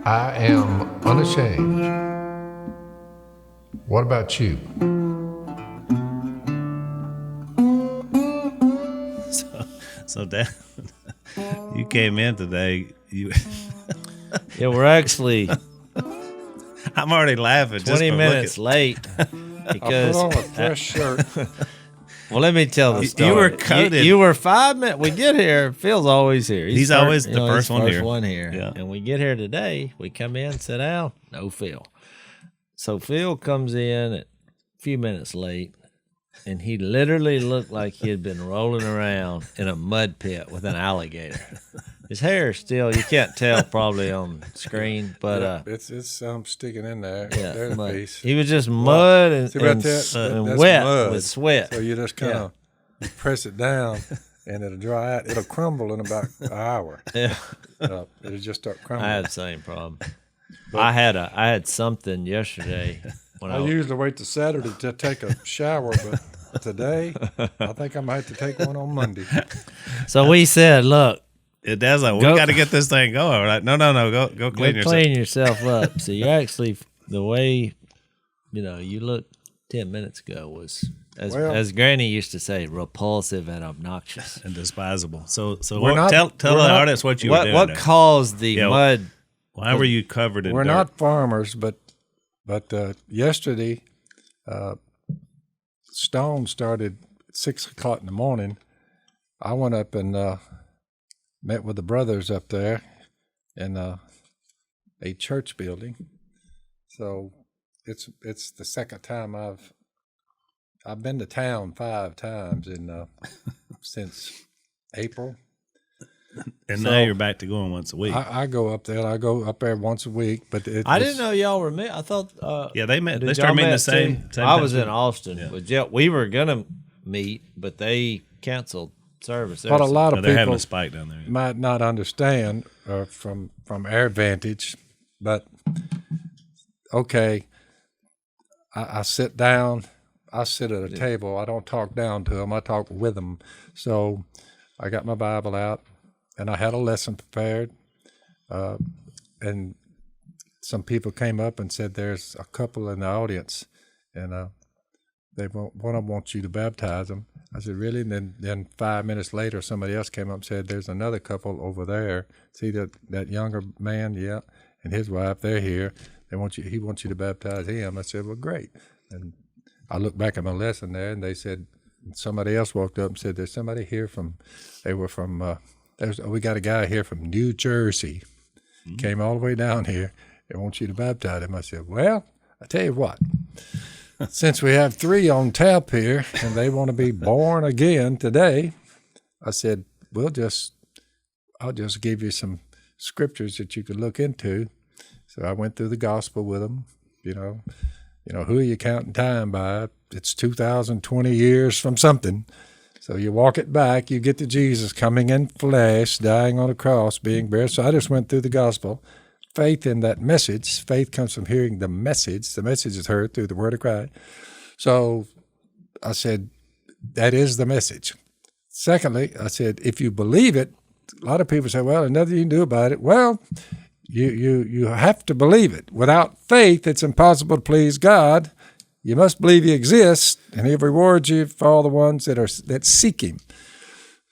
I am unashamed. What about you? So Dad, you came in today. Yeah, we're actually I'm already laughing. 20 minutes late because I put on a fresh shirt. Well, let me tell the story. You were coated. You were 5 minutes. We get here. Phil's always here. He's always the first one here. Yeah. And we get here today. We come in, sit down. No Phil. So Phil comes in at a few minutes late, and he literally looked like he had been rolling around in a mud pit with an alligator. His hair still, you can't tell probably on screen, but it's sticking in there. yeah, There's a mud. piece. He was just mud and, See about and, that? and That's wet mud. with sweat. So you just kind of press it down, and it'll dry out. It'll crumble in about an hour. Yeah. It'll just start crumbling. I had the same problem. I had something yesterday when I usually wait till Saturday to take a shower, but today I think I might have to take one on Monday. So we said, look, Dad's like, we got to get this thing going. We're like, no, go clean yourself. Clean yourself up. So you actually, the way, you looked 10 minutes ago was, as Granny used to say, repulsive and obnoxious. And despisable. So We're what, not- tell we're the not- artist what you were doing What there. caused the mud? Why were you covered in We're dirt? not farmers, but yesterday, storm started at 6 o'clock in the morning. I went up and met with the brothers up there in a church building. So it's the second time I've been to town 5 times since April. And So, now you're back to going once a week. I go up there. I go up there once a week, but I didn't know y'all were met. I thought. Yeah, they met. did They started y'all meeting met the same too? I was time. in Austin with Jeff. We were gonna meet, but they canceled service. But a lot No, of they're having people a spike down there. might not understand from our vantage, but okay, I sit down. I sit at a table. I don't talk down to them. I talk with them. So I got my Bible out, and I had a lesson prepared. And some people came up and said, "There's a couple in the audience, and one of them wants you to baptize them." I said, "Really?" And then 5 minutes later, somebody else came up and said, "There's another couple over there. See that younger man? Yeah, and his wife. They're here. He wants you to baptize him." I said, "Well, great." And I looked back at my lesson there, and they said, somebody else walked up and said, "There's somebody here we got a guy here from New Jersey. Came all the way down here. They want you to baptize him." I said, "Well, I tell you what, since we have 3 on tap here and they want to be born again today," I said, I'll just give you some scriptures that you could look into." So I went through the gospel with them, who are you counting time by? It's 2020 years from something. So you walk it back, you get to Jesus coming in flesh, dying on a cross, being buried. So I just went through the gospel. Faith in that message. Faith comes from hearing the message. The message is heard through the word of Christ. So I said, that is the message. Secondly, I said, if you believe it, a lot of people say, well, there's nothing you can do about it. Well, you have to believe it. Without faith, it's impossible to please God. You must believe he exists, and he rewards you for all the ones that seek him.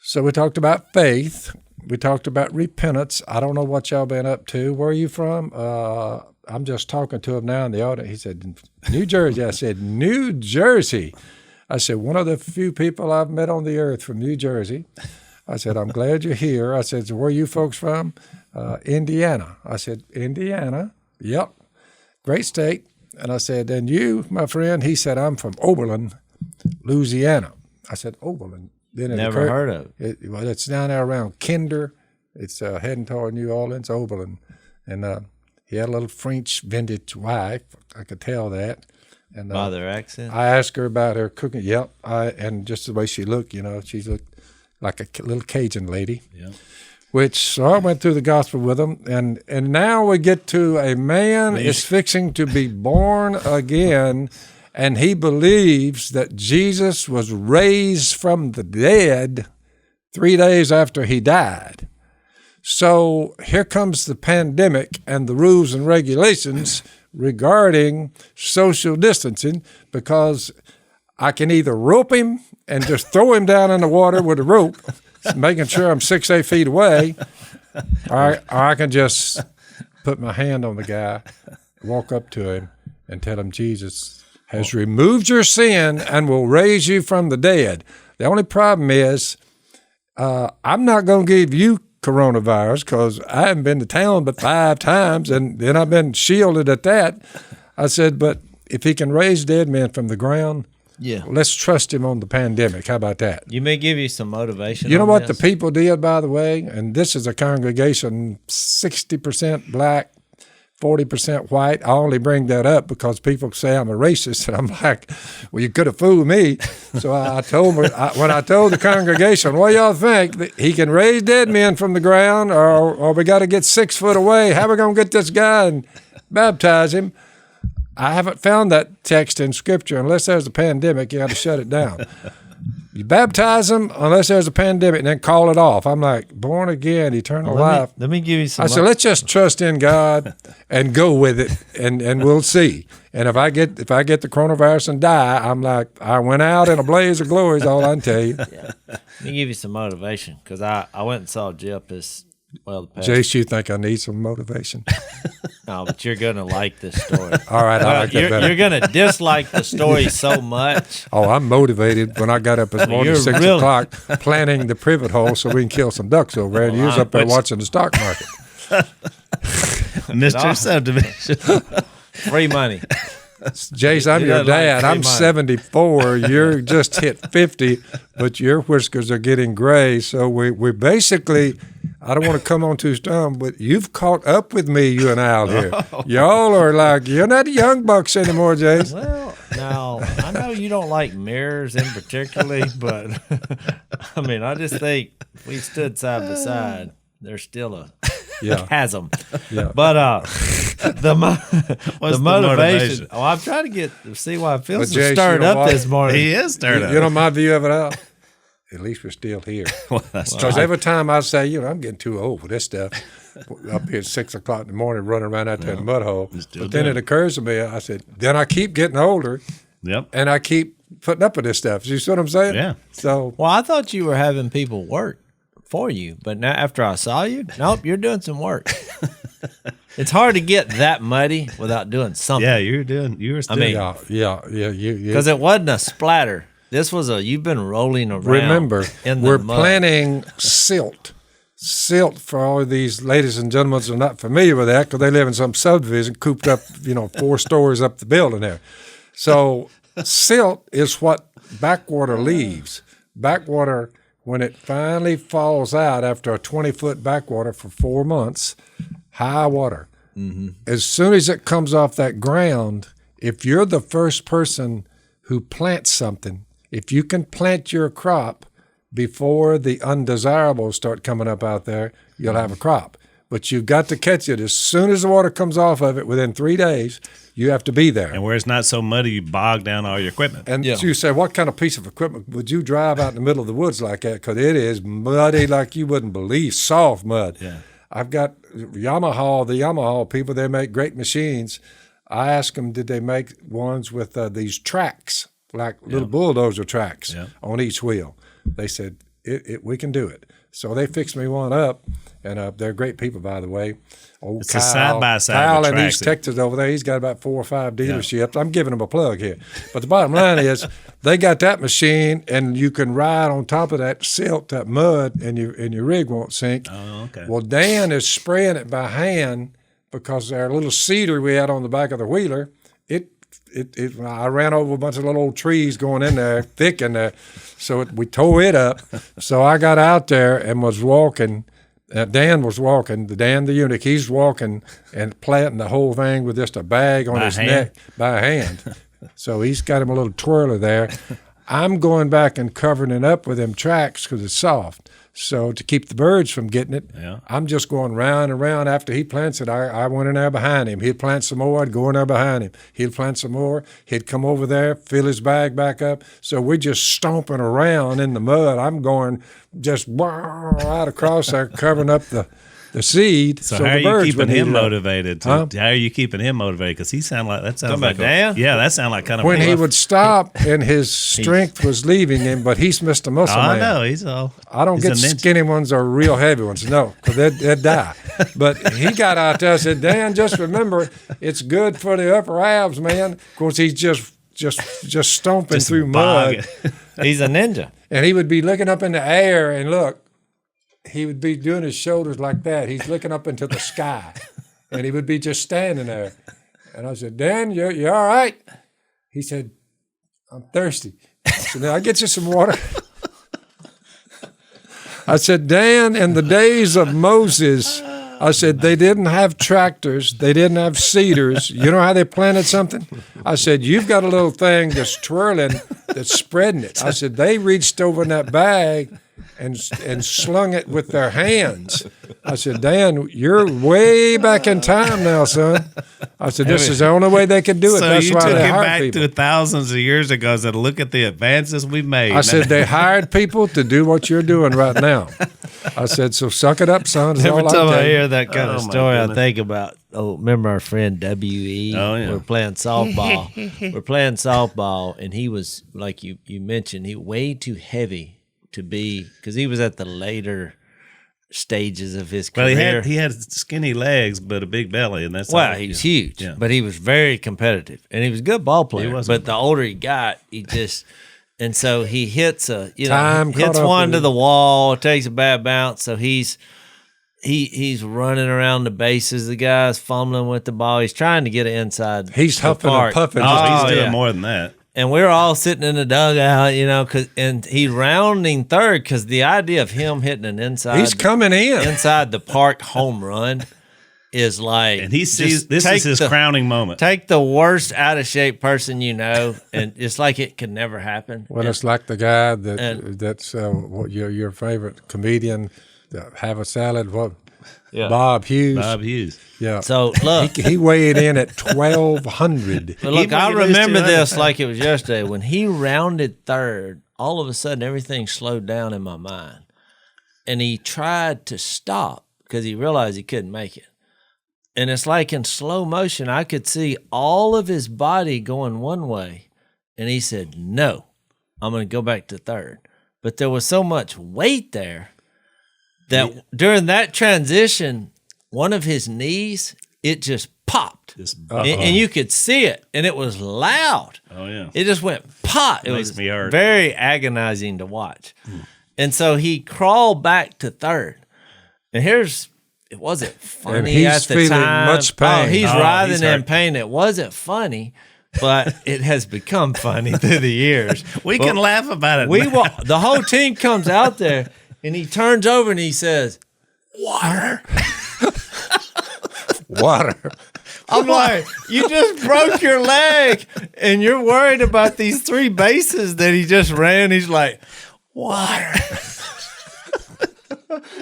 So we talked about faith. We talked about repentance. I don't know what y'all been up to. Where are you from? I'm just talking to him now in the audience. He said, New Jersey. I said, New Jersey. I said, one of the few people I've met on the earth from New Jersey. I said, I'm glad you're here. I said, so where are you folks from? Indiana. I said, Indiana? Yep. Great state. And I said, and you, my friend? He said, I'm from Oberlin, Louisiana. I said, Oberlin. Then Never heard of it. It's down there around Kinder. It's heading toward New Orleans, Oberlin. And he had a little French vintage wife. I could tell that. And By their accent? I asked her about her cooking. Yep. And just the way she looked, she looked like a little Cajun lady. Yeah. So I went through the gospel with him, and now we get to a man is fixing to be born again, and he believes that Jesus was raised from the dead 3 days after he died. So here comes the pandemic and the rules and regulations regarding social distancing, because I can either rope him and just throw him down in the water with a rope, making sure I'm 6-8 feet away, or I can just put my hand on the guy, walk up to him, and tell him Jesus has removed your sin and will raise you from the dead. The only problem is I'm not going to give you coronavirus because I haven't been to town but 5 times, and then I've been shielded at that. I said, but if he can raise dead men from the ground, let's trust him on the pandemic. How about that? You may give you some motivation. You know what the people did, by the way? And this is a congregation 60% black, 40% white. I only bring that up because people say I'm a racist, and I'm like, well, you could have fooled me. So I told them, when I told the congregation, what y'all think? He can raise dead men from the ground, or we got to get 6 foot away. How are we going to get this guy and baptize him? I haven't found that text in Scripture. Unless there's a pandemic, you got to shut it down. You baptize them unless there's a pandemic, and then call it off. I'm like, born again, eternal life. Let me give you some. I said, let's just trust in God and go with it, and we'll see. And if I get the coronavirus and die, I'm like, I went out in a blaze of glory. Is all I can tell you. Yeah. Let me give you some motivation, because I went and saw Jeff this. Well, Jase, you think I need some motivation? No, but you're gonna like this story. All right, I like that better. You're gonna dislike the story so much. Oh, I'm motivated. When I got up this morning at 6 o'clock, planning the privet hole so we can kill some ducks over there. And he was up there watching the stock market. Mr. Subdivision. Free money. Jase, I'm your dad. I'm 74. You're just hit 50, but your whiskers are getting gray. So we basically, I don't want to come on too strong, but you've caught up with me, you and Al here. Y'all are like, you're not young bucks anymore, Jase. Well, now, I know you don't like mirrors in particularly, but I mean, I just think if we stood side by side, there's still a chasm. Yeah. But the motivation. Oh, I'm trying to see why Phil's so stirred up this morning. He is stirred up. You know my view of it, Al? At least we're still here. Because every time I say, I'm getting too old for this stuff, up here at 6 o'clock in the morning running around out there in the mud hole. But then it occurs to me, I said, then I keep getting older. Yep. And I keep putting up with this stuff. You see what I'm saying? Yeah. So, well, I thought you were having people work for you, but now after I saw you, nope, you're doing some work. It's hard to get that muddy without doing something. Yeah, you were still. I mean, yeah. Because it wasn't a splatter. This was you've been rolling around. Remember, in the we're mud. planting silt. Silt, for all of these ladies and gentlemen who are not familiar with that, because they live in some subdivision cooped up, 4 stories up the building there. So silt is what backwater leaves. Backwater, when it finally falls out after a 20-foot backwater for 4 months, high water. Mm-hmm. As soon as it comes off that ground, if you're the first person who plants something, if you can plant your crop before the undesirables start coming up out there, you'll have a crop. But you've got to catch it as soon as the water comes off of it. Within 3 days, you have to be there. And where it's not so muddy, you bog down all your equipment. And you say, what kind of piece of equipment would you drive out in the middle of the woods like that? Because it is muddy like you wouldn't believe, soft mud. Yeah. I've got the Yamaha people, they make great machines. I asked them, did they make ones with these tracks, like little bulldozer tracks on each wheel? They said, we can do it. So they fixed me one up, and they're great people, by the way. It's a side-by-side Kyle in tracks. East Texas over there, he's got about 4 or 5 dealerships. I'm giving him a plug here. But the bottom line is they got that machine, and you can ride on top of that silt, that mud, and your rig won't sink. Oh, okay. Well, Dan is spraying it by hand because our little cedar we had on the back of the wheeler, I ran over a bunch of little old trees going in there, thick in there. So we tore it up. So I got out there and was walking. Dan was walking, Dan the eunuch, he's walking and planting the whole thing with just a bag on his neck by hand. So he's got him a little twirler there. I'm going back and covering it up with them tracks because it's soft. So to keep the birds from getting it, I'm just going round and round. After he plants it, I went in there behind him. He'd plant some more. I'd go in there behind him. He'd plant some more. He'd come over there, fill his bag back up. So we're just stomping around in the mud. I'm going just right across there, covering up the the seed. So, So how the are you birds keeping would eat him it up. motivated? How are you keeping him motivated? Because he sound like that sounds Talking like about Dan? that sounds like kind of When he rough- would stop and his strength was leaving him, but he's Mr. Muscle I Man. know he's all. I don't he's get a ninja. skinny ones or real heavy ones, no, because they'd die. But he got out there and said, Dan, just remember, it's good for the upper abs, man. Of course, he's just stomping through mud. He's a ninja. And he would be looking up in the air and look, he would be doing his shoulders like that. He's looking up into the sky. And he would be just standing there. And I said, Dan, you all right? He said, I'm thirsty. I said, now I'll get you some water. I said, Dan, in the days of Moses, I said, they didn't have tractors. They didn't have seeders. You know how they planted something? I said, you've got a little thing that's twirling, that's spreading it. I said, they reached over in that bag and slung it with their hands. I said, Dan, you're way back in time now, son. I said, this is the only way they could do it. So That's you why took they him hired back people. to thousands of years ago and said, look at the advances we've made. I said, they hired people to do what you're doing right now. I said, so suck it up, son. Is Every all I time I tell you. hear that kind of Oh, my story, I goodness. think about, remember our friend W.E.? Oh, yeah. We're playing softball. We're playing softball, and he was, like you mentioned, he way too heavy to be, because he was at the later stages of his Well, career. he had skinny legs but a big belly, and that's Well, all, he was yeah. huge, Yeah. but he was very competitive, and he was a good ball player. was But the older he got, he just, and so he hits Time caught hits up one with to him. the wall, takes a bad bounce. So he's running around the bases. The guy's fumbling with the ball. He's trying to get it inside. He's the huffing and park. puffing. Oh, he's doing yeah. more than that. And we're all sitting in the dugout, and he's rounding third because the idea of him hitting an inside. He's coming in. inside the park home run is like, And he sees just this take is his the- crowning moment. Take the worst out of shape person and it's like it could never happen. Well, it's like the guy and- that's what your favorite comedian, have a salad. What? Yeah. Bob Hughes. Bob Hughes. Yeah. So look, he weighed in at 1,200. but look, Even I when you lose remember 200. this like it was yesterday. When he rounded third, all of a sudden everything slowed down in my mind, and he tried to stop because he realized he couldn't make it. And it's like in slow motion, I could see all of his body going one way, and he said, "No, I'm going to go back to third." But there was so much weight there that during that transition, one of his knees, it just popped. And you could see it, and it was loud. Oh yeah. It just went pop. It Makes was me hurt. very agonizing to watch. And so he crawled back to third. And it wasn't funny he's at the feeling time. much pain. Oh, he's Oh, writhing he's in hurt. pain. It wasn't funny, but it has become funny through the years. We But can laugh about it. the whole team comes out there, and he turns over and he says, "Water." Water. I'm like, you just broke your leg, and you're worried about these 3 bases that he just ran. He's like, water.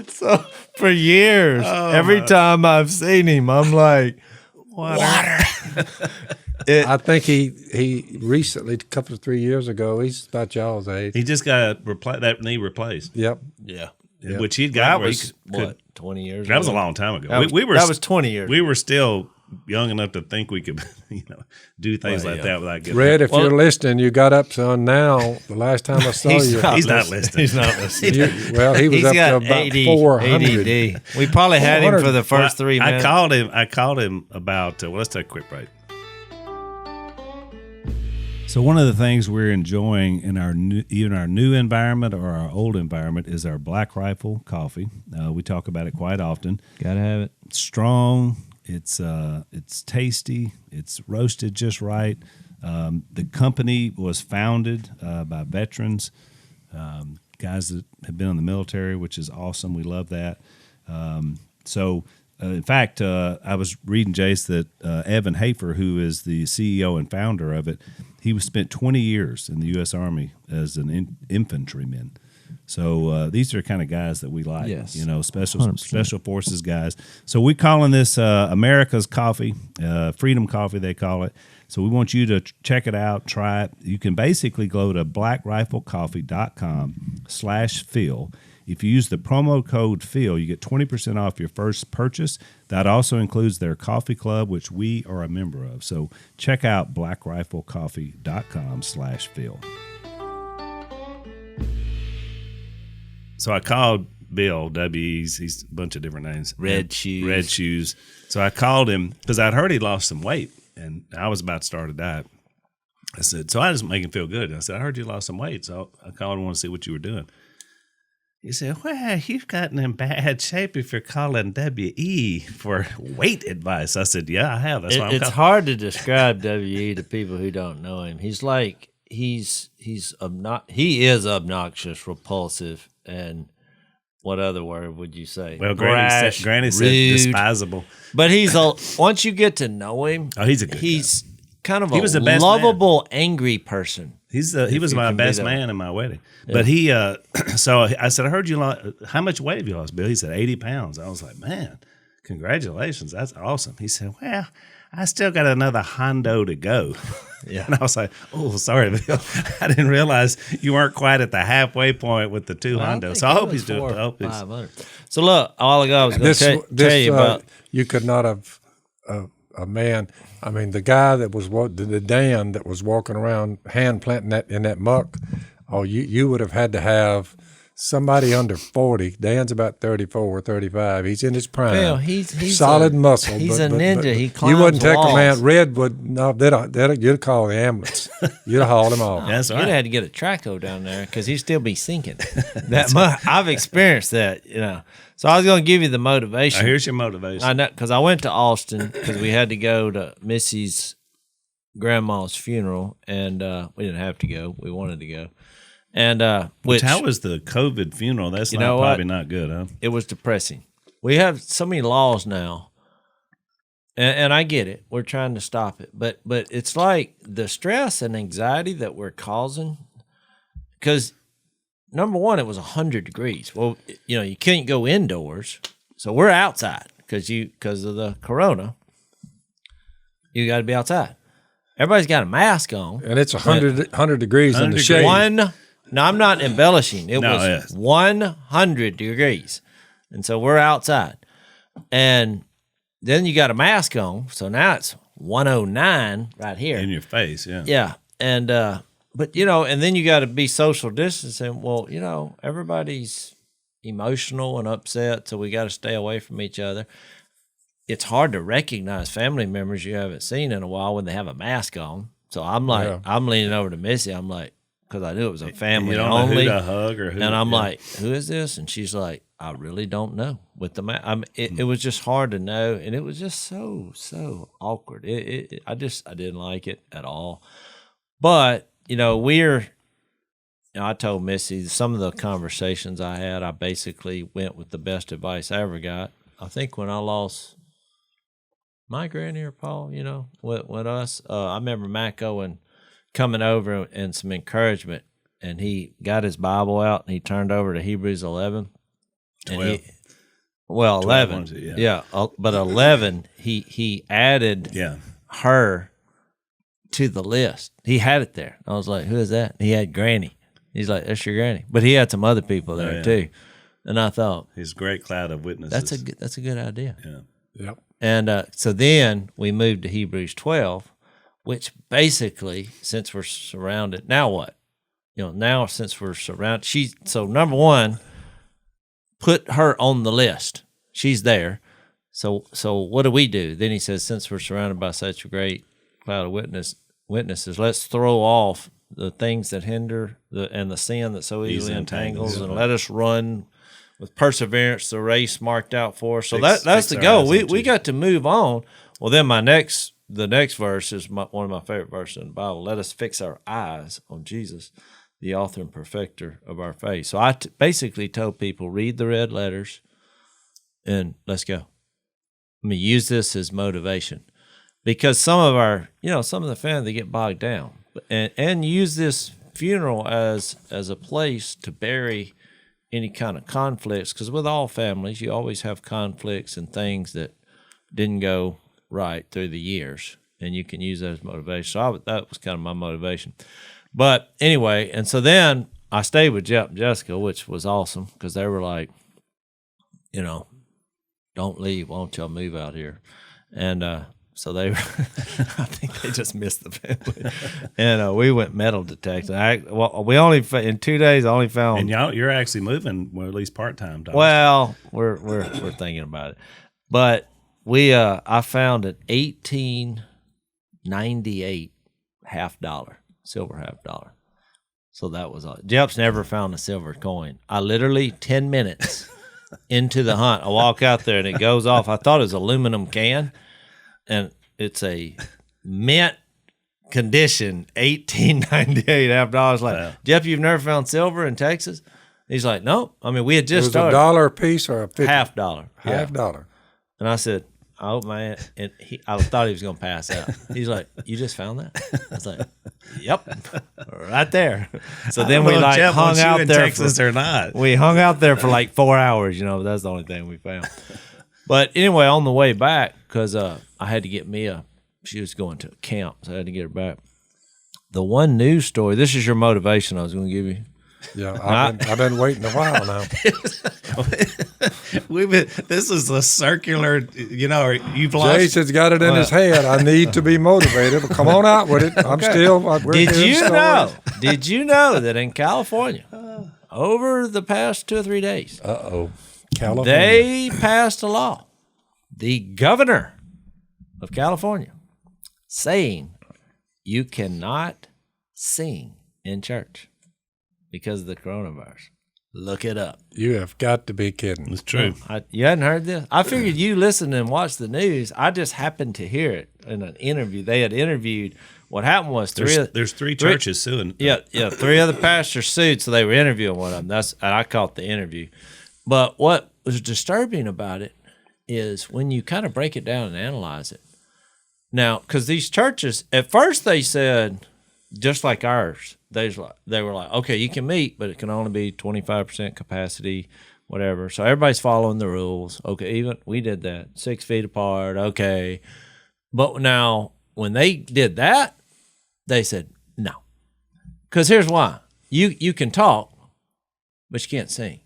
So for years, every time I've seen him, I'm like, water. I think he recently, a couple of 3 years ago, he's about y'all's age. He just got that knee replaced, Yep. Yeah. which he'd got. That where he was, could- 20 years That was a ago? long time ago. That was 20 years We ago. were still young enough to think we could, do things like that without getting Red, hurt. if you're listening, you got up, son. Now, the last time I saw you, He's not listening. He's not listening. he was He's up to got about 80, 400. ADD. We probably had him for the first 3 I minutes. called him about. Let's take a quick break. So one of the things we're enjoying in our new environment or our old environment is our Black Rifle coffee. We talk about it quite often. Gotta have it. It's strong. It's tasty. It's roasted just right. The company was founded by veterans, guys that have been in the military, which is awesome. We love that. In fact, I was reading, Jase, that Evan Hafer, who is the CEO and founder of it, he spent 20 years in the U.S. Army as an infantryman. So these are the kind of guys that we like, Yes. special 100%. forces guys. So we're calling this America's Coffee, Freedom Coffee, they call it. So we want you to check it out, try it. You can basically go to blackriflecoffee.com/Phil, If you use the promo code Phil, you get 20% off your first purchase. That also includes their coffee club, which we are a member of. So check out blackriflecoffee.com/Phil. So I called Bill, W's, he's a bunch of different names. Red Shoes. So I called him because I'd heard he lost some weight, and I was about to start a diet. I said, so I just make him feel good. I said, I heard you lost some weight, so I called and want to see what you were doing. He said, well, you've gotten in bad shape if you're calling WE for weight advice. I said, yeah, I have. That's why I'm It's calling. hard to describe WE to people who don't know him. He's like, he is obnoxious, repulsive, and what other word would you say? Well, Brash, Granny said rude. despisable. But once you get to know him, He's a good he's kind of He was the best lovable, angry person. He was my best man in my wedding. Yeah. But he, so I said, I heard you lost, how much weight have you lost, Bill? He said, 80 pounds. I was like, man, congratulations. That's awesome. He said, well, I still got another hondo to go. Yeah. And I was like, oh, sorry, Bill. I didn't realize you weren't quite at the halfway point with the two hondos. So I hope he's doing it. 500. So look, all ago I was going to tell you about. You could not have a man. I mean, the guy that was the Dan that was walking around hand planting that in that muck. Oh, you would have had to have somebody under 40. Dan's about 34, 35. He's in his prime. Phil, he's solid muscle. He's a ninja. But he climbs you wouldn't take walls. a man. Red would no. You'd call the ambulance. You'd have hauled him off. That's right. You'd have had to get a traco down there because he'd still be sinking. I've experienced that, So I was going to give you the motivation. Here's your motivation. I know, because I went to Austin because we had to go to Missy's grandma's funeral, and we didn't have to go. We wanted to go. And how was the COVID funeral? That's probably not good, huh? It was depressing. We have so many laws now, and I get it. We're trying to stop it, but it's like the stress and anxiety that we're causing. Because number one, it was 100 degrees. Well, you can't go indoors, so we're outside because of the corona. You got to be outside. Everybody's got a mask on, and it's 100 degrees in the shade. No, I'm not embellishing. It was 100 degrees. And so we're outside. And then you got a mask on. So now it's 109 right here. In your face, yeah. Yeah. And, but, and then you got to be social distancing. Well, everybody's emotional and upset. So we got to stay away from each other. It's hard to recognize family members you haven't seen in a while when they have a mask on. So I'm like, I'm leaning over to Missy. I'm like, because I knew it was a family you don't only. Know who to hug or who. And I'm like, who is this? And she's like, I really don't know. With the it was just hard to know, and it was just so awkward. I didn't like it at all. But I told Missy some of the conversations I had. I basically went with the best advice I ever got. I think when I lost my granny or Paul, with us, I remember Mac Owen coming over and some encouragement, and he got his Bible out and he turned over to Hebrews 11. 12. 11. Yeah. But 11, he added her to the list. He had it there. I was like, who is that? He had Granny. He's like, that's your Granny. But he had some other people there too. And I thought, his great cloud of witnesses. That's a good idea. Yeah. Yep. And so then we moved to Hebrews 12, which basically, since we're surrounded, now what? Now since we're surrounded, so number one, put her on the list. She's there. So what do we do? Then he says, since we're surrounded by such a great cloud of witnesses, let's throw off the things that hinder and the sin that so easily entangles, and let us run with perseverance the race marked out for us. So that's the goal. We got to move on. Well, then the next verse is one of my favorite verses in the Bible. Let us fix our eyes on Jesus, the author and perfecter of our faith. So I basically told people, read the red letters and let's go. I mean, use this as motivation, because some of the family, they get bogged down, and use this funeral as a place to bury any kind of conflicts, because with all families, you always have conflicts and things that didn't go right through the years, and you can use that as motivation. So that was kind of my motivation. But anyway, and so then I stayed with Jeff and Jessica, which was awesome because they were like, don't leave. Why don't y'all move out here? And so they, I think they just missed the family. And we went metal detecting. We only in 2 days I only found. And you're actually moving, well, at least part time. Well, we're thinking about it, but I found an 1898 $50, silver $50. So that was all. Jeff's never found a silver coin. I literally 10 minutes into the hunt, I walk out there and it goes off. I thought it was aluminum can, and it's a mint condition 1898 $50. Like, wow. Jeff, you've never found silver in Texas? He's like, no. I mean, we had just started. $1 a piece or a $50? $50. $50. And I said, oh man, and I thought he was gonna pass out. He's like, "You just found that?" I was like, "Yep, right there." So then we hung out there. Texas or not? We hung out there for like 4 hours. That's the only thing we found. But anyway, on the way back, because I had to get Mia. She was going to a camp, so I had to get her back. The one news story. This is your motivation I was going to give you. Yeah, I've been waiting a while now. This is a circular, you've lost. Jase has got it in his head. I need to be motivated. But come on out with it. I'm still. Did you know that in California, over the past 2 or 3 days, California, they passed a law, the governor of California, saying you cannot sing in church because of the coronavirus. Look it up. You have got to be kidding. It's true. You hadn't heard this? I figured you listened and watched the news. I just happened to hear it in an interview. They had interviewed. What happened was there's three churches suing. Yeah, 3 other pastors sued, so they were interviewing one of them. And I caught the interview. But what was disturbing about it is when you kind of break it down and analyze it. Now, because these churches, at first they said, just like ours, they were like, okay, you can meet, but it can only be 25% capacity, whatever. So everybody's following the rules. Okay, even we did that, 6 feet apart. Okay, but now when they did that, they said no, because here's why: you can talk, but you can't sing.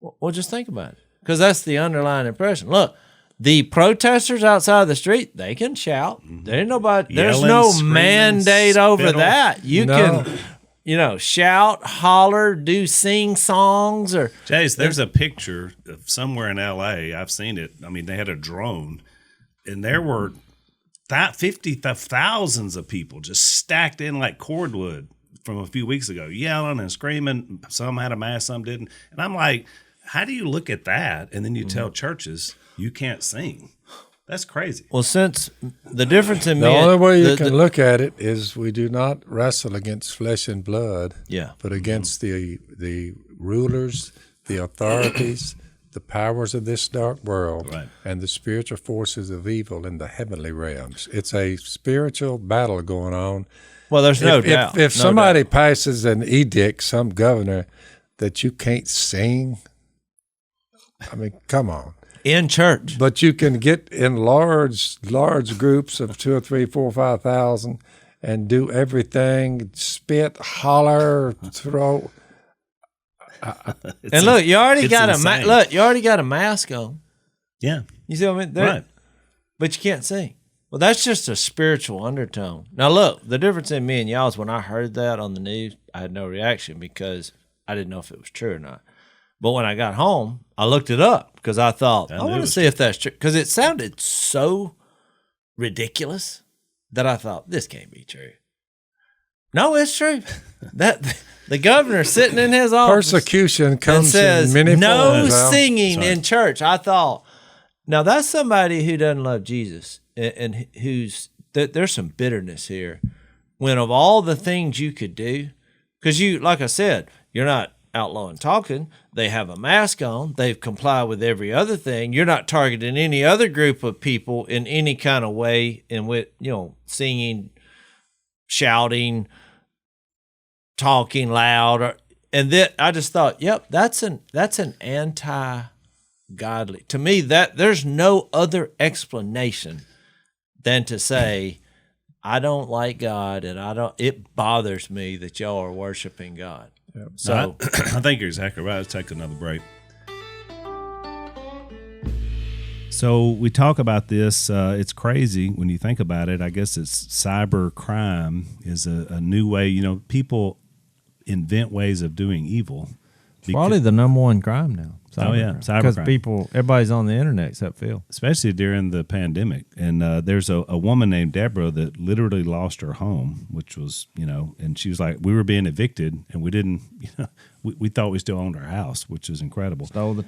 Well, just think about it, because that's the underlying impression. Look. The protesters outside the street, they can shout. There ain't nobody. There's no mandate over that. You can, shout, holler, sing songs or. Jase, there's a picture of somewhere in L.A. I've seen it. I mean, they had a drone, and there were thousands of people just stacked in like cordwood from a few weeks ago, yelling and screaming. Some had a mask, some didn't. And I'm like, how do you look at that and then you tell churches you can't sing? That's crazy. Well, since the difference in the only way you can look at it is we do not wrestle against flesh and blood, but against the rulers, the authorities, the powers of this dark world, and the spiritual forces of evil in the heavenly realms. It's a spiritual battle going on. Well, there's no doubt. If somebody passes an edict, some governor, that you can't sing, I mean, come on. In church. But you can get in large groups of 2 or 3, 4, 5,000 and do everything, spit, holler, throw. And look, you already got a mask on. Yeah. You see what I mean? Right. But you can't sing. Well, that's just a spiritual undertone. Now, look, the difference in me and y'all is when I heard that on the news, I had no reaction because I didn't know if it was true or not. But when I got home, I looked it up because I thought, I want to see if that's true. Because it sounded so ridiculous that I thought, this can't be true. No, it's true. That the governor sitting in his office persecution comes says, in many no forms. Singing in church. I thought, now that's somebody who doesn't love Jesus and there's some bitterness here. When of all the things you could do, because you, like I said, you're not outlawing talking. They have a mask on. They've complied with every other thing. You're not targeting any other group of people in any kind of way in which, singing, shouting, talking loud. And that I just thought, yep, that's an anti-godly. To me, that there's no other explanation than to say, I don't like God, and it bothers me that y'all are worshiping God. Yep. So No, I think you're exactly right. Let's take another break. So we talk about this. It's crazy when you think about it. I guess it's cyber crime is a new way. People invent ways of doing evil. it's probably the number one crime now. Cybercrime. Because everybody's on the internet except Phil. Especially during the pandemic. And there's a woman named Deborah that literally lost her home, which was, and she was like, we were being evicted and we didn't, we thought we still owned our house, which is incredible. Stole the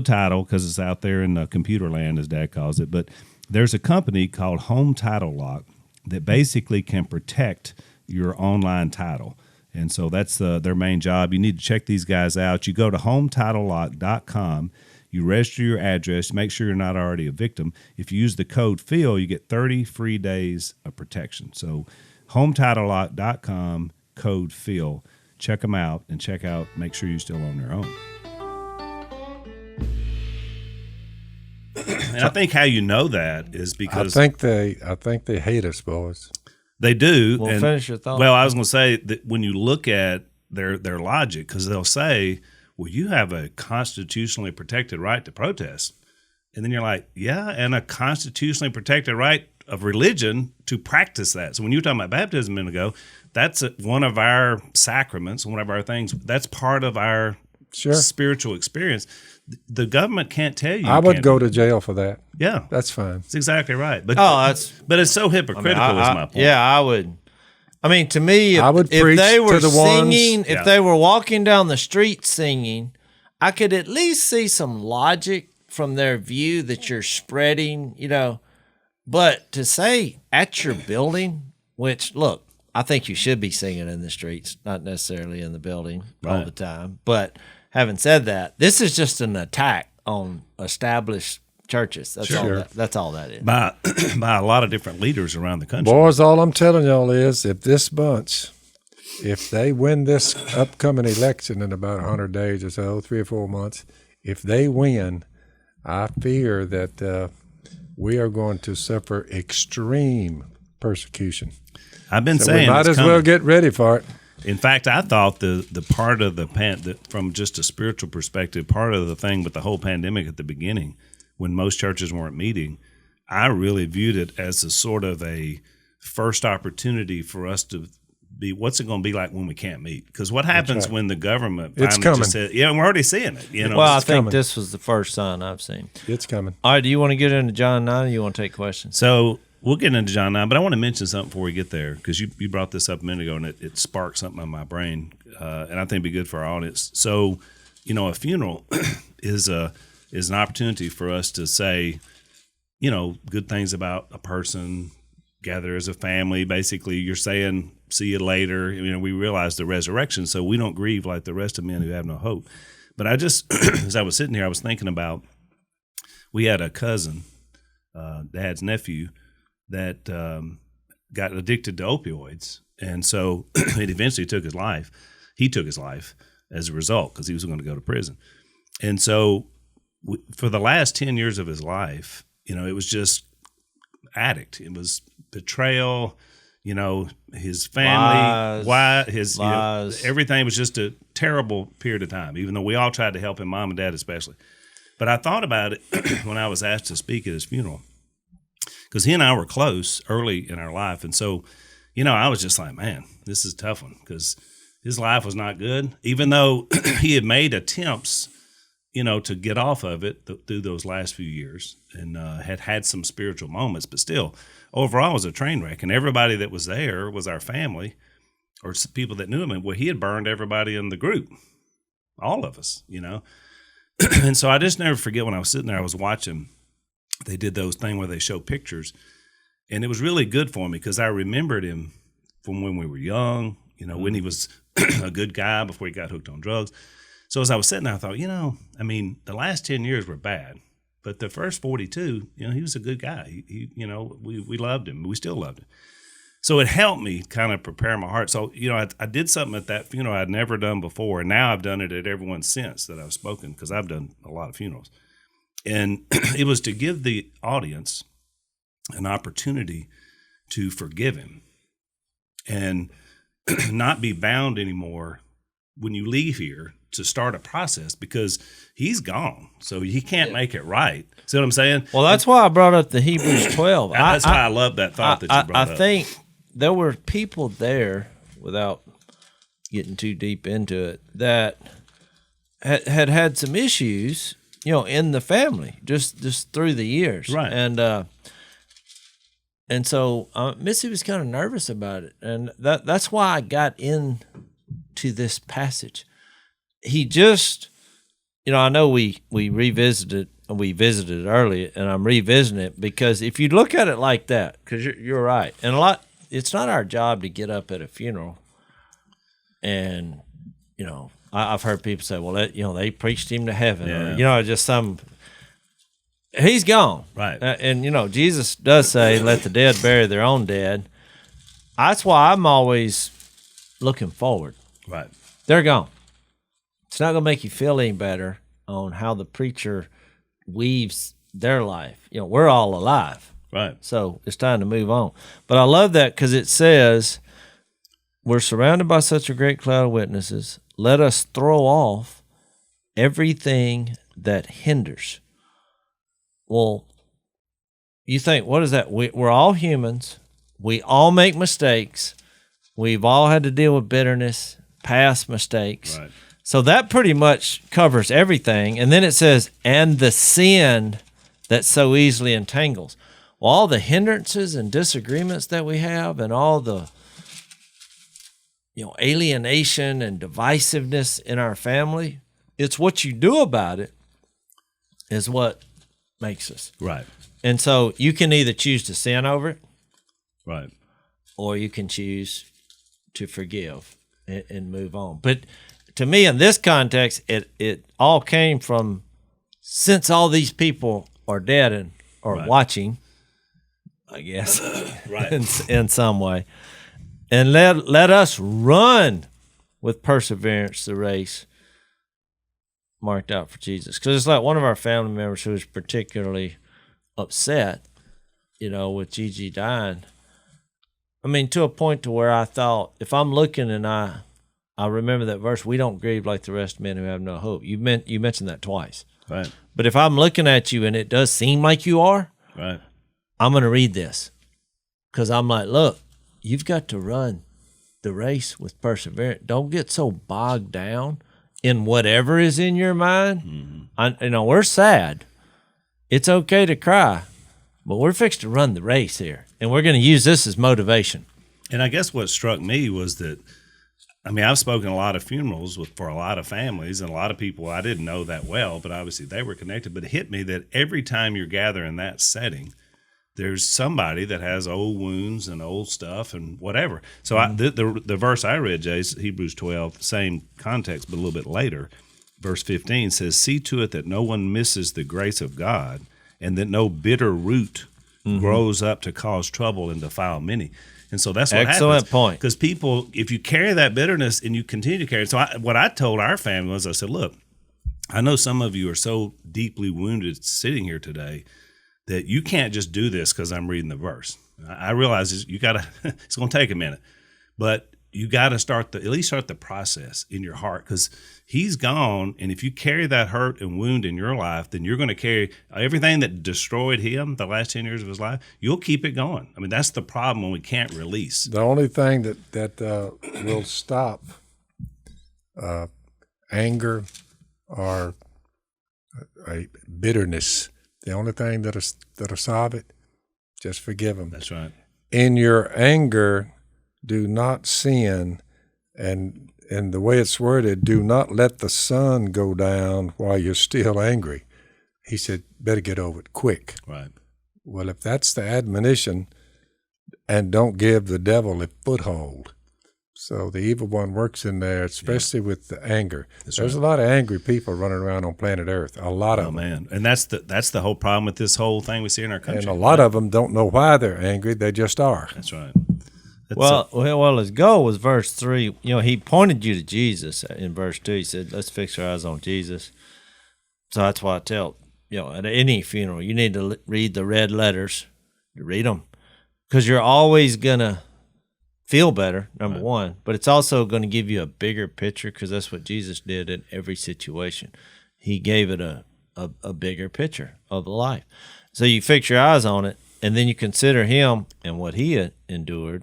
title because it's out there in computer land, as Dad calls it. But there's a company called Home Title Lock that basically can protect your online title. And so that's their main job. You need to check these guys out. You go to HometitleLock.com. You register your address. Make sure you're not already a victim. If you use the code PHIL, you get 30 free days of protection. So HometitleLock.com, code PHIL. Check them out and make sure you still own their own. And I think how you know that is because I think they hate us, boys. They do. Well, finish your thought. Well, I was going to say that when you look at their logic, because they'll say, well, you have a constitutionally protected right to protest. And then you're like, yeah, and a constitutionally protected right of religion to practice that. So when you were talking about baptism a minute ago, that's one of our sacraments, one of our things. That's part of our spiritual experience. The government can't tell you. I would go to jail for that. Yeah. That's fine. That's exactly right. But but it's so hypocritical is my point. Yeah, I would. I mean, to me, I would if preach they were to the singing, ones, if they were walking down the street singing, I could at least see some logic from their view that you're spreading, But to say at your building, which, look, I think you should be singing in the streets, not necessarily in the building all the time. But having said that, this is just an attack on established churches. That's all that is. By a lot of different leaders around the country. Boys, all I'm telling y'all is if this bunch, if they win this upcoming election in about 100 days or so, 3 or 4 months, if they win, I fear that we are going to suffer extreme persecution. I've been saying we might as well get ready for it. In fact, I thought the part of from just a spiritual perspective, part of the thing with the whole pandemic at the beginning, when most churches weren't meeting, I really viewed it as a sort of a first opportunity for us to be, what's it going to be like when we can't meet? Because what happens when the government finally just said, we're already seeing it. Well, I think this was the first sign I've seen. It's coming. All right, do you want to get into John 9 or you want to take questions? So we'll get into John 9, but I want to mention something before we get there, because you brought this up a minute ago, and it sparked something in my brain, and I think it'd be good for our audience. So, a funeral is an opportunity for us to say, good things about a person, gather as a family. Basically, you're saying, see you later. We realize the resurrection, so we don't grieve like the rest of men who have no hope. But I just, as I was sitting here, I was thinking about, we had a cousin, Dad's nephew, that got addicted to opioids. And so it eventually took his life. He took his life as a result because he was going to go to prison. And so for the last 10 years of his life, it was just addict. It was betrayal, his family, lies. Everything was just a terrible period of time, even though we all tried to help him, Mom and Dad especially. But I thought about it when I was asked to speak at his funeral, because he and I were close early in our life. And so, I was just like, man, this is a tough one, because his life was not good, even though he had made attempts, to get off of it through those last few years, and had some spiritual moments. But still, overall, it was a train wreck. And everybody that was there was our family or people that knew him. And he had burned everybody in the group, all of us, And so I just never forget when I was sitting there, I was watching. They did those things where they show pictures, and it was really good for me because I remembered him from when we were young, when he was a good guy before he got hooked on drugs. So as I was sitting there, I thought, the last 10 years were bad, but the first 42, he was a good guy. We loved him. We still loved him. So it helped me kind of prepare my heart. So, I did something at that funeral I'd never done before, and now I've done it at everyone since that I've spoken, because I've done a lot of funerals. And it was to give the audience an opportunity to forgive him and not be bound anymore when you leave here to start a process, because he's gone. So he can't make it right. See what I'm saying? Well, that's why I brought up the Hebrews 12. That's why I love that thought that you brought up. I think there were people there, without getting too deep into it, that had some issues, in the family, just through the years. Right. And so Missy was kind of nervous about it. And that's why I got into this passage. He just, I know we visited it earlier, and I'm revisiting it because if you look at it like that, because you're right, and it's not our job to get up at a funeral and, I've heard people say, well, they preached him to heaven, or, just some. He's gone. Right. And, Jesus does say, let the dead bury their own dead. That's why I'm always looking forward. Right. They're gone. It's not going to make you feel any better on how the preacher weaves their life. We're all alive. Right. So it's time to move on. But I love that because it says, we're surrounded by such a great cloud of witnesses. Let us throw off everything that hinders. Well, you think, what is that? We're all humans. We all make mistakes. We've all had to deal with bitterness, past mistakes. Right. So that pretty much covers everything. And then it says, and the sin that so easily entangles. Well, all the hindrances and disagreements that we have, and all the alienation and divisiveness in our family, it's what you do about it is what makes us. Right. And so you can either choose to sin over it, right, or you can choose to forgive and move on. But to me, in this context, it all came from, since all these people are dead and are watching, I guess, right, in some way, and let us run with perseverance the race marked out for Jesus. Because it's like one of our family members who was particularly upset, with Gigi dying. I mean, to a point to where I thought, if I'm looking and I remember that verse, we don't grieve like the rest of men who have no hope. You mentioned that twice. Right. But if I'm looking at you and it does seem like you are, right, I'm going to read this. Because I'm like, look, you've got to run the race with perseverance. Don't get so bogged down in whatever is in your mind. Mm-hmm. We're sad. It's okay to cry, but we're fixed to run the race here. And we're going to use this as motivation. And I guess what struck me was that, I've spoken a lot of funerals for a lot of families and a lot of people I didn't know that well, but obviously they were connected. But it hit me that every time you're gathering in that setting, there's somebody that has old wounds and old stuff and whatever. So the verse I read, Jase, Hebrews 12, same context, but a little bit later, verse 15 says, see to it that no one misses the grace of God, and that no bitter root grows up to cause trouble and defile many. And so that's what happens. Excellent point. Because people, if you carry that bitterness and you continue to carry it. So what I told our family was, I said, look, I know some of you are so deeply wounded sitting here today that you can't just do this because I'm reading the verse. I realize it's going to take a minute, but you got to at least start the process in your heart, because he's gone. And if you carry that hurt and wound in your life, then you're going to carry everything that destroyed him the last 10 years of his life. You'll keep it going. That's the problem when we can't release. The only thing that will stop anger or a bitterness, the only thing that'll solve it, just forgive them. That's right. In your anger, do not sin, and the way it's worded, do not let the sun go down while you're still angry. He said, better get over it quick. Right. Well, if that's the admonition, and don't give the devil a foothold. So the evil one works in there, especially with the anger. There's a lot of angry people running around on planet Earth, a lot of them. Man. And that's the whole problem with this whole thing we see in our country. And a lot of them don't know why they're angry, they just are. That's right. Well, his goal was verse 3. He pointed you to Jesus in verse 2. He said, let's fix our eyes on Jesus. So that's why I tell, at any funeral, you need to read the red letters. You read them. because you're always going to feel better, number one, but it's also going to give you a bigger picture, because that's what Jesus did in every situation. He gave it a bigger picture of life. So you fix your eyes on it, and then you consider him and what he endured.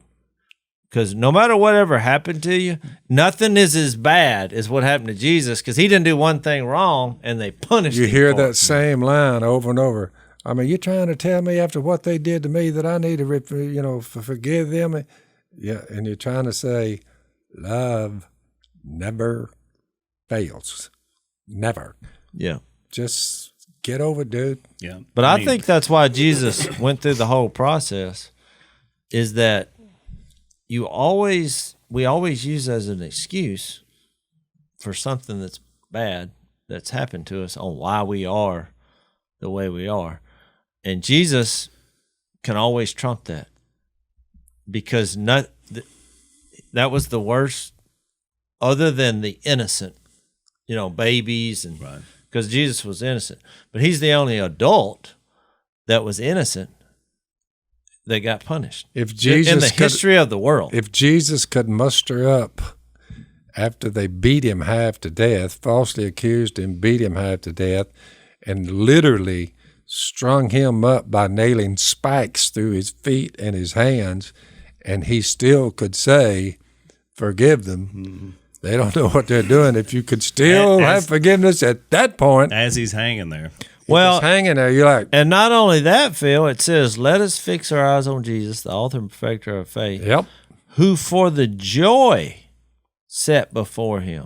Because no matter whatever happened to you, nothing is as bad as what happened to Jesus, because he didn't do one thing wrong, and they punished him. You hear for that it. same line over and over. I mean, you're trying to tell me after what they did to me that I need to, forgive them? Yeah, and you're trying to say love never fails. Never. Yeah. Just get over it, dude. Yeah. But I think that's why Jesus went through the whole process, is that we always use as an excuse for something that's bad that's happened to us on why we are the way we are. And Jesus can always trump that, because that was the worst, other than the innocent, babies, and because Jesus was innocent. But he's the only adult that was innocent that got punished. If Jesus in the history of the world. If Jesus could muster up, after they beat him half to death, falsely accused him, beat him half to death, and literally strung him up by nailing spikes through his feet and his hands, and he still could say, forgive them. Mm-hmm. They don't know what they're doing. If you could still have forgiveness at that point. As he's hanging there. Well, hanging there, you're like. And not only that, Phil, it says, let us fix our eyes on Jesus, the author and perfecter of faith. Yep. Who for the joy set before him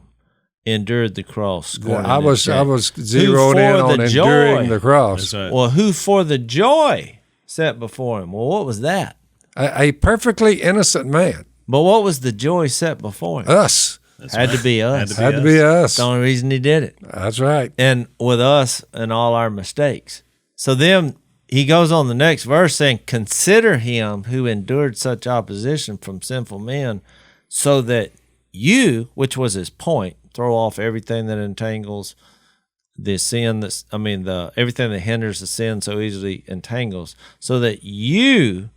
endured the cross. I was zeroed in on enduring the cross. Right. Well, who for the joy set before him? Well, what was that? A perfectly innocent man. But what was the joy set before him? Us. Had to be us. Had to be us. That's the only reason he did it. That's right. And with us and all our mistakes. So then he goes on the next verse saying, consider him who endured such opposition from sinful men, so that you, which was his point, throw off everything that entangles the sin, everything that hinders the sin so easily entangles, so that you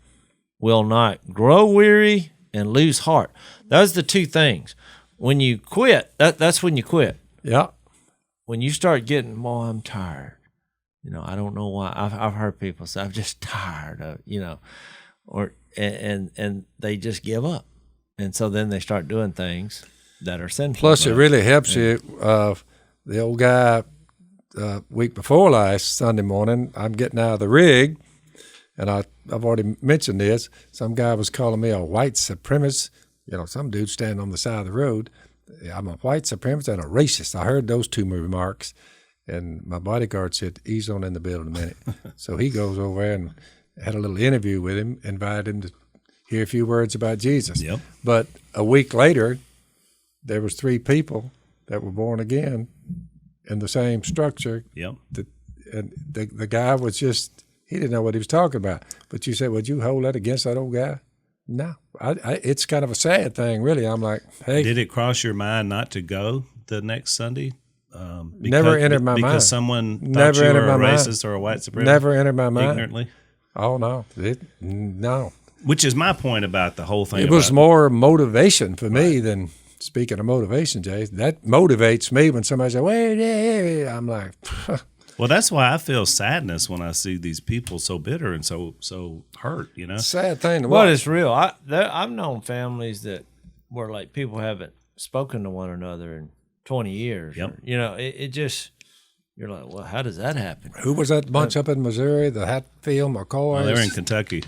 will not grow weary and lose heart. Those are the two things. When you quit, that's when you quit. Yeah. When you start getting, I'm tired. I don't know why. I've heard people say, I'm just tired of, and they just give up. And so then they start doing things that are sinful. Plus, it really helps you. The old guy, week before last, Sunday morning, I'm getting out of the rig, and I've already mentioned this. Some guy was calling me a white supremacist. Some dude standing on the side of the road. I'm a white supremacist and a racist. I heard those two remarks, and my bodyguard said, ease on in the building a minute. So he goes over there and had a little interview with him, invited him to hear a few words about Jesus. Yep. But a week later, there was 3 people that were born again in the same structure. Yep. And the guy was just, he didn't know what he was talking about. But you said, would you hold that against that old guy? No, it's kind of a sad thing, really. I'm like, hey. Did it cross your mind not to go the next Sunday? Never entered my mind. Because someone thought you were a racist or a white supremacist? Never entered my mind. Ignorantly? Oh, no. No. Which is my point about the whole thing. It was more motivation for me than, speaking of motivation, Jase, that motivates me when somebody says, wait, I'm like, well, that's why I feel sadness when I see these people so bitter and so hurt, Sad thing to watch. Well, it's real. I've known families where like people haven't spoken to one another in 20 years. Yep. Or, it just, you're like, well, how does that happen? Who was that bunch up in Missouri, the Hatfield McCoys? Well, they were in Kentucky.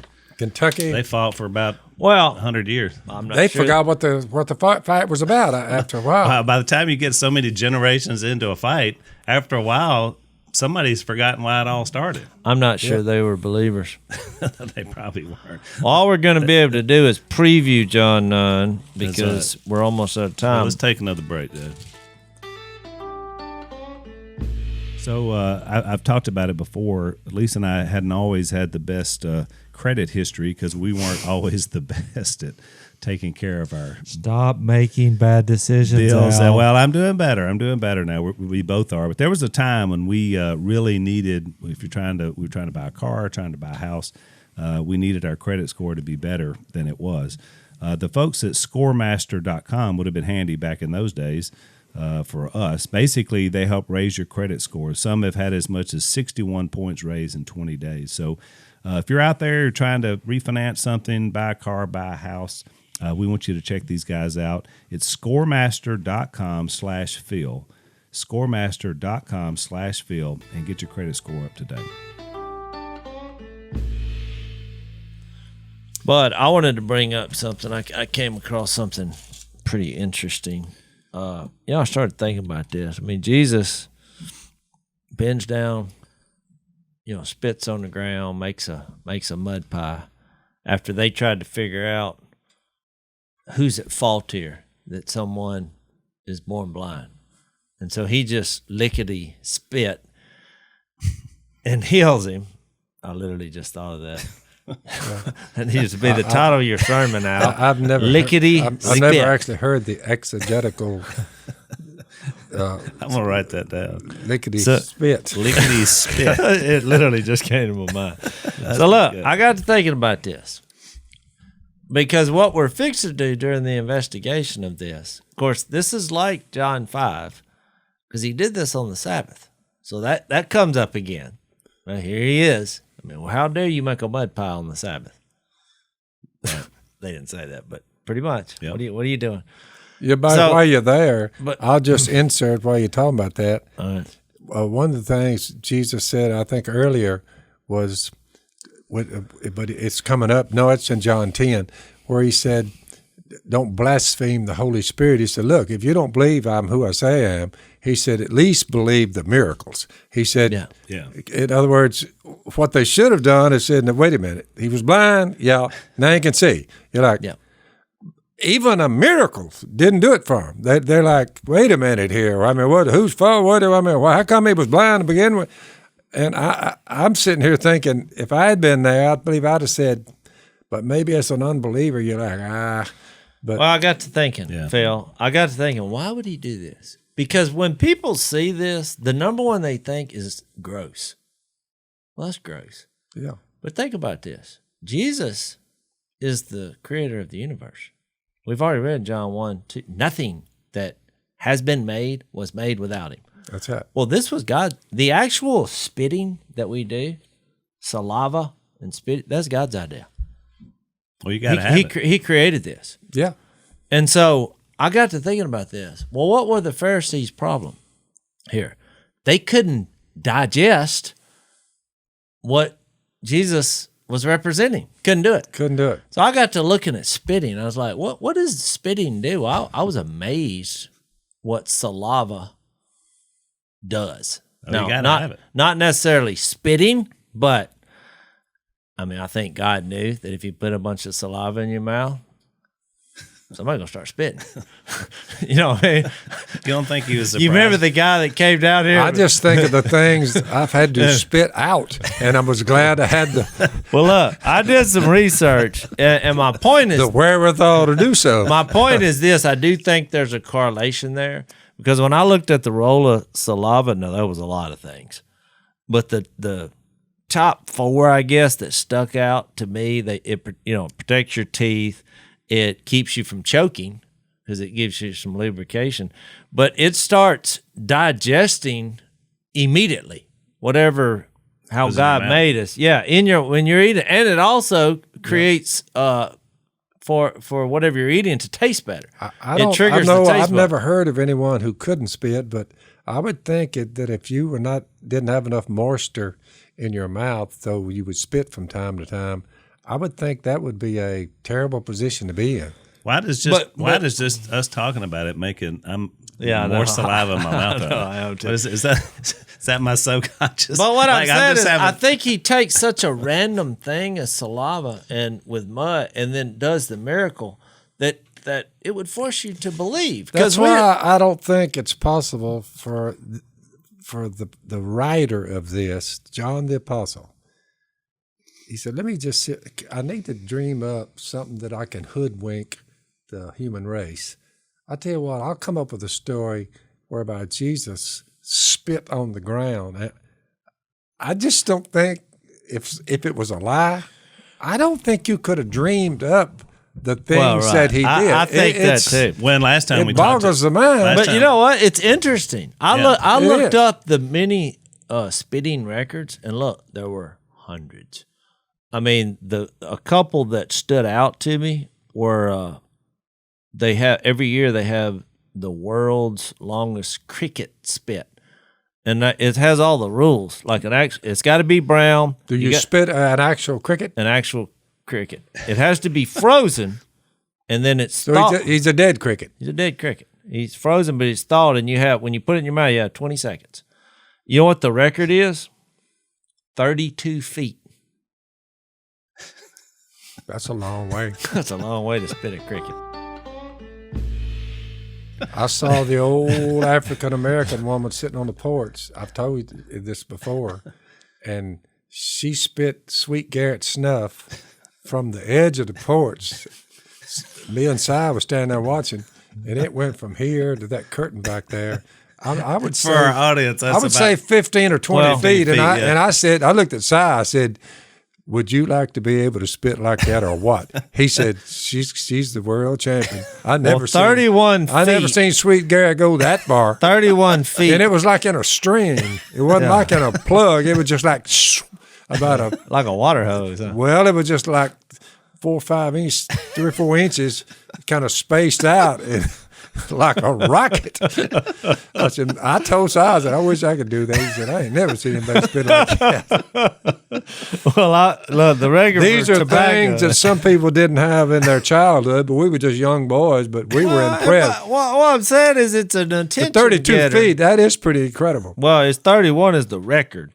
They fought for about 100 years. They forgot what the fight was about after a while. By the time you get so many generations into a fight, after a while, somebody's forgotten why it all started. I'm not sure they were believers. They probably weren't. All we're going to be able to do is preview John 9 because we're almost out of time. Well, let's take another break, Dad. So I've talked about it before. Lisa and I hadn't always had the best credit history because we weren't always the best at taking care of our Stop making bad decisions. bills. Al. Well, I'm doing better. now. We both are. But there was a time when we really needed. If we were trying to buy a car, trying to buy a house, we needed our credit score to be better than it was. The folks at Scoremaster.com would have been handy back in those days for us. Basically, they help raise your credit score. Some have had as much as 61 points raised in 20 days. So if you're out there trying to refinance something, buy a car, buy a house, we want you to check these guys out. It's Scoremaster.com/Phil. Scoremaster.com/Phil, and get your credit score up to date. But I wanted to bring up something. I came across something pretty interesting. I started thinking about this. I mean, Jesus bends down, spits on the ground, makes a mud pie. After they tried to figure out who's at fault here, that someone is born blind. And so he just lickety spit and heals him. I literally just thought of that. That needs to be the title of your sermon now. I've never lickety I've spit. never actually heard the exegetical I'm going to write that down. lickety spit. Lickety spit. It literally just came to my mind. So look, I got to thinking about this. Because what we're fixed to do during the investigation of this, of course, this is like John 5, because he did this on the Sabbath. So that comes up again. Well, here he is. I mean, well, how dare you make a mud pie on the Sabbath? Well, they didn't say that, but pretty much. Yep. What are you doing? Yeah, while you're there, I'll just insert while you're talking about that. All right. One of the things Jesus said, I think earlier, was, but it's coming up. No, it's in John 10, where he said, don't blaspheme the Holy Spirit. He said, look, if you don't believe I'm who I say I am, he said, at least believe the miracles. He said, in other words, what they should have done is said, wait a minute, he was blind, now he can see. You're like, even a miracle didn't do it for him. They're like, wait a minute here. I mean, whose fault? How come he was blind to begin with? And I'm sitting here thinking, if I had been there, I believe I'd have said, but maybe as an unbeliever, you're like, But, well, I got to thinking, Phil. Why would he do this? Because when people see this, the number one they think is gross. Well, that's gross. Yeah. But think about this. Jesus is the creator of the universe. We've already read John 1:2. Nothing that has been made was made without him. That's right. Well, this was God. The actual spitting that we do, saliva and spit, that's God's idea. Well, you got to have it. He created this. Yeah. And so I got to thinking about this. Well, what were the Pharisees' problem here? They couldn't digest what Jesus was representing. Couldn't do it. So I got to looking at spitting. I was like, what does spitting do? I was amazed what saliva does. You got to have it. Not necessarily spitting, but I mean, I think God knew that if you put a bunch of saliva in your mouth, somebody's going to start spitting. You know what I mean? You don't think he was surprised? You remember the guy that came down here? I just think of the things I've had to spit out, and I was glad I had Well, look, I did some research, and my point is... the wherewithal to do so. My point is this. I do think there's a correlation there, because when I looked at the role of saliva, no, there was a lot of things. But the top four, I guess, that stuck out to me, it protects your teeth. It keeps you from choking because it gives you some lubrication, but it starts digesting immediately how God made us. Yeah, when you're eating, and it also creates for whatever you're eating to taste better. It triggers the taste I've bud. never heard of anyone who couldn't spit, but I would think that if you didn't have enough moisture in your mouth, though you would spit from time to time, I would think that would be a terrible position to be in. Why does just us talking about it making more saliva in my mouth? I am too. Is that my subconscious? But what I'm saying is, I think he takes such a random thing as saliva and with mud, and then does the miracle that it would force you to believe. That's why I don't think it's possible for the writer of this, John the Apostle. He said, let me just I need to dream up something that I can hoodwink the human race. I tell you what, I'll come up with a story whereby Jesus spit on the ground. I just don't think if it was a lie, I don't think you could have dreamed up the things that he did. I think that too. When last time we It talked, boggles the mind. But you know what? It's interesting. I looked up the many spitting records, and look, there were hundreds. I mean, a couple that stood out to me were they have every year they have the world's longest cricket spit. And it has all the rules. Like it's got to be brown. Do you spit an actual cricket? An actual cricket. It has to be frozen, and then it's thawed. He's a dead cricket. He's a dead cricket. He's frozen, but it's thawed, and when you put it in your mouth, you have 20 seconds. You know what the record is? 32 feet. That's a long way. That's a long way to spit a cricket. I saw the old African-American woman sitting on the porch. I've told you this before. And she spit sweet Garrett snuff from the edge of the porch. Me and Si was standing there watching, and it went from here to that curtain back there. I would say, for our audience, I would say 15 or 20 feet. And I said, I looked at Si, I said, would you like to be able to spit like that or what? He said, she's the world champion. I never 31 feet. I never seen Sweet Garrett go that far. 31 feet. And it was like in a string. It wasn't like in a plug. It was just like like a water hose. Huh? Well, it was just like 4 or 5 inches, 3 or 4 inches, kind of spaced out. And like a rocket. I told Si, I said, I wish I could do that. He said, I ain't never seen anybody spit like that. Well, the regular. These are things that some people didn't have in their childhood, but we were just young boys, but we were impressed. What I'm saying is it's an attention 32 getter. feet, that is pretty incredible. Well, it's 31 is the record.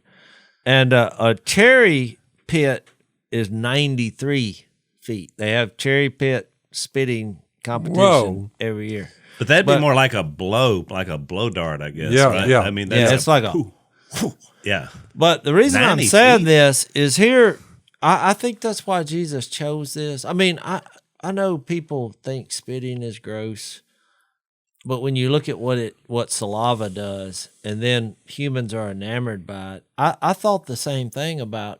And a cherry pit is 93 feet. They have cherry pit spitting competition every year. But that'd be more like a blow dart, I guess. Yeah, right? yeah. I mean, that's it's like a. Yeah. But the reason I'm 90 saying feet. this is here, I think that's why Jesus chose this. I mean, I know people think spitting is gross, but when you look at what saliva does, and then humans are enamored by it, I thought the same thing about,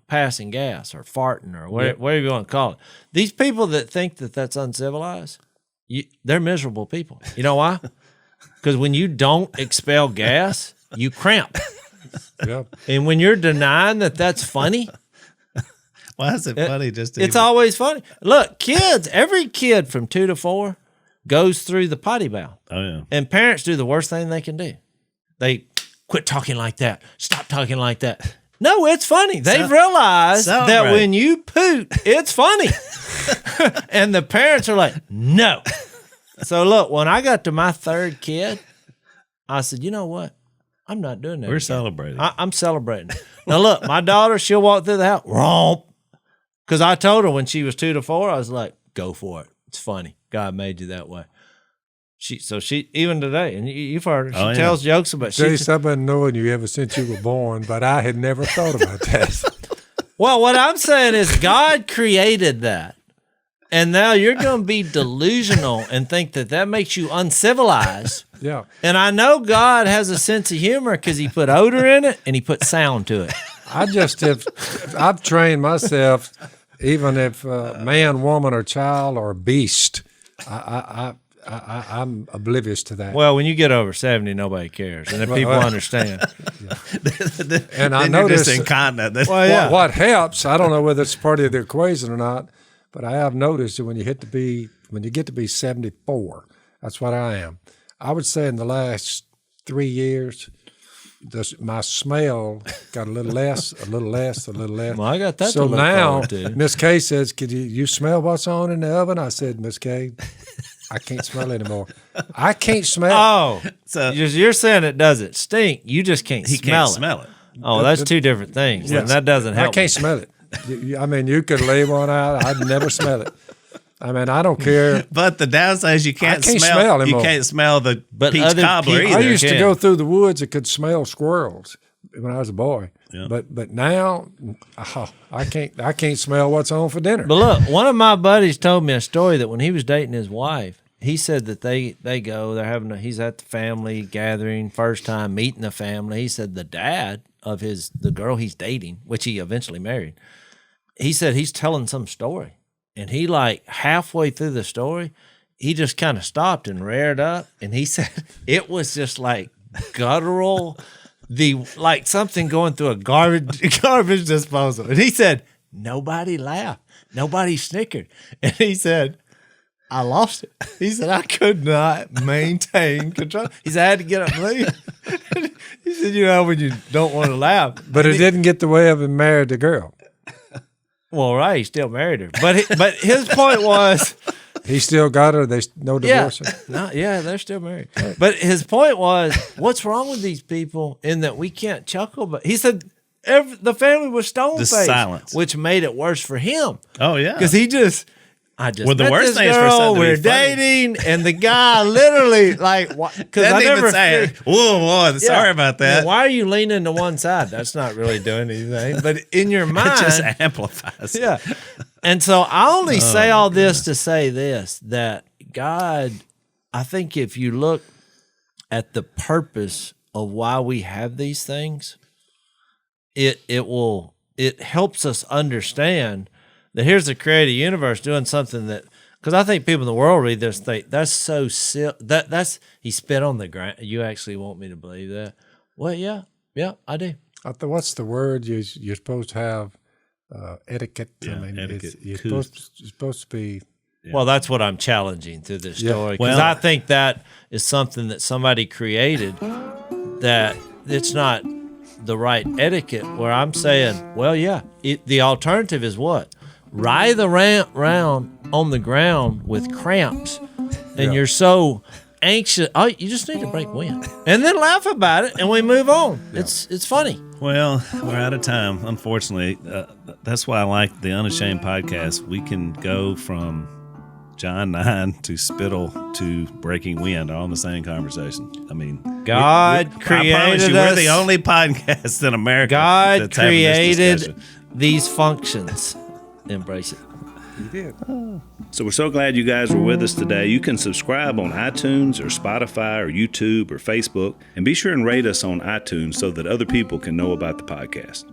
passing gas or farting or whatever you want to call it. These people that think that that's uncivilized, they're miserable people. You know why? Because when you don't expel gas, you cramp. Yep. And when you're denying that that's funny, Why is it funny? It's always funny. Look, kids, every kid from 2 to 4 goes through the potty bowl. Oh, yeah. And parents do the worst thing they can do. They quit talking like that. Stop talking like that. No, it's funny. They've realized that when you poot, it's funny. And the parents are like, no. So look, when I got to my 3rd kid, I said, you know what? I'm not doing that. We're celebrating. I'm celebrating. Now look, my daughter, she'll walk through the house, romp. Because I told her when she was 2 to 4, I was like, go for it. It's funny. God made you that way. She even today, and you've heard her, she tells jokes about Jase, I've been knowing you ever since you were born, but I had never thought about that. Well, what I'm saying is God created that. And now you're going to be delusional and think that makes you uncivilized. Yeah. And I know God has a sense of humor because he put odor in it and he put sound to it. I've trained myself, even if man, woman, or child or beast, I'm oblivious to that. Well, when you get over 70, nobody cares, and if people understand. And I Then know you're just this. incontinent. What helps? I don't know whether it's part of the equation or not, but I have noticed that when you get to be 74, that's what I am. I would say in the last 3 years, my smell got a little less. Well, I got that So to look now, forward to. Miss Kay says, "Could you smell what's on in the oven?" I said, "Miss Kay, I can't smell anymore. I can't smell." Oh, So- you're saying it doesn't stink. You just can't He smell can't it. smell it. Oh, that's two different things. Yes. And that doesn't help. I can't smell it. I mean, you could lay one out. I'd never smell it. I mean, I don't care. But the downside is you can't smell smell anymore. you can't smell the But peach other cobbler people- either. I used to can. go through the woods and could smell squirrels when I was a boy. Yeah. But now, I can't smell what's on for dinner. But look, one of my buddies told me a story that when he was dating his wife, he said that he's at the family gathering, first time meeting the family. He said the dad of the girl he's dating, which he eventually married, he said he's telling some story, and he like halfway through the story, he just kind of stopped and reared up, and he said it was just like guttural, like something going through a garbage disposal. And he said nobody laughed, nobody snickered, and he said I lost it. He said I could not maintain control. He said I had to get up and leave. He said, you know, when you don't want to laugh, But it didn't get the way of him married the girl. well, right, he still married her, but his point was. He still got her. There's no divorce. Yeah, they're still married. But his point was, what's wrong with these people in that we can't chuckle? But he said the family was stone-faced, silence, which made it worse for him. Oh yeah, because I just well, the met worst this thing is for girl, something to we're be funny. dating, and the guy literally like, because I never say, whoa, sorry about that. Well, why are you leaning to one side? That's not really doing anything. But in your mind, It just amplifies. yeah. And so I only say all this to say this, that God, I think if you look at the purpose of why we have these things, it helps us understand that here's the creative universe doing something that, because I think people in the world read this, think that's so silly. That's he spit on the ground. You actually want me to believe that? Well, yeah, I do. What's the word you're supposed to have? Etiquette. Yeah, I mean, etiquette. you're supposed to be. Yeah. Well, that's what I'm challenging through this story, because Well, I think that is something that somebody created, that it's not the right etiquette, where I'm saying, well, yeah, the alternative is what? Writhe around on the ground with cramps, and you're so anxious. Oh, you just need to break wind, and then laugh about it, and we move on. Yeah. It's funny. Well, we're out of time, unfortunately. That's why I like the Unashamed podcast. We can go from John 9 to spittle to breaking wind all in the same conversation. I mean, God created I promise you, us. we're the only podcast in America God that's having this created discussion. these functions. Embrace it. You did. So we're so glad you guys were with us today. You can subscribe on iTunes or Spotify or YouTube or Facebook, and be sure and rate us on iTunes so that other people can know about the podcast.